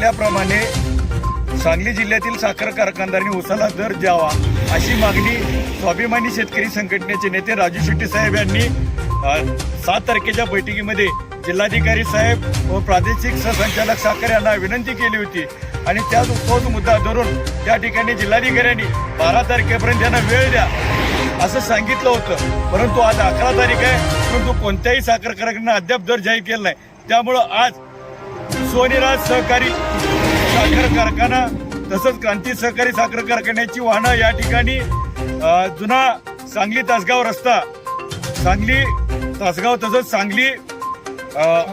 सांगितल्याप्रमाणे सांगली जिल्ह्यातील साखर कारखानदारांनी उसाला दर द्यावा अशी मागणी स्वाभिमानी शेतकरी संघटनेचे नेते राजू शेट्टी साहेब यांनी 7 तारखेच्या बैठकीमध्ये जिल्हाधिकारी साहेब व प्रादेशिक सहसंचालक साखर यांना विनंती केली होती आणि तोच मुद्दा धरून त्या ठिकाणी जिल्हाधिकाऱ्यांनी 12 तारखेपर्यंत त्यांना वेळ द्या असं सांगितलं होतं. परंतु आज 11 तारीख आहे, परंतु कोणत्याही साखर कारखान्यानं अद्याप दर जाहीर केला नाही. त्यामुळं आज सोनेराज सहकारी साखर कारखाना तसंच क्रांती सहकारी साखर कारखान्याची वाहनं या ठिकाणी जुना सांगली तासगाव रस्ता, सांगली तासगाव तसंच सांगली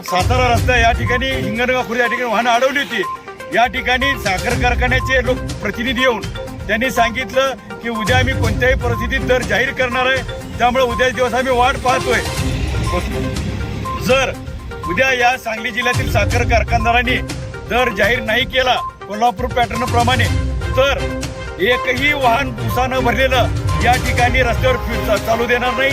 सातारा रस्ता या ठिकाणी हिंगणगाव खुर्द या ठिकाणी वाहनं अडवली होती. या ठिकाणी साखर कारखान्याचे लोक प्रतिनिधी येऊन त्यांनी सांगितलं की उद्या आम्ही कोणत्याही परिस्थितीत दर जाहीर करणार आहे, त्यामुळे उद्याच दिवस आम्ही वाट पाहतोय. जर उद्या या सांगली जिल्ह्यातील साखर कारखानदारांनी दर जाहीर नाही केला कोल्हापूर पॅटर्न प्रमाणे तर एकही वाहन उसानं भरलेलं या ठिकाणी रस्त्यावर चालू देणार नाही.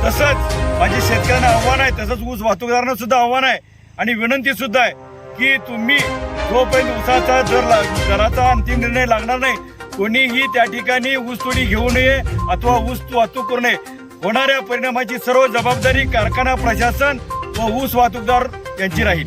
तसंच माझे शेतकऱ्यांना आव्हान आहे, तसंच ऊस वाहतूकदारांना सुद्धा आव्हान आहे आणि विनंती सुद्धा आहे की तुम्ही जोपर्यंत ऊसाचा दराचा अंतिम निर्णय लागणार नाही कोणीही त्या ठिकाणी ऊसतोडी घेऊ नये अथवा ऊस वाहतूक करू नये. होणाऱ्या परिणामाची सर्व जबाबदारी कारखाना प्रशासन व ऊस वाहतूकदार यांची राहील.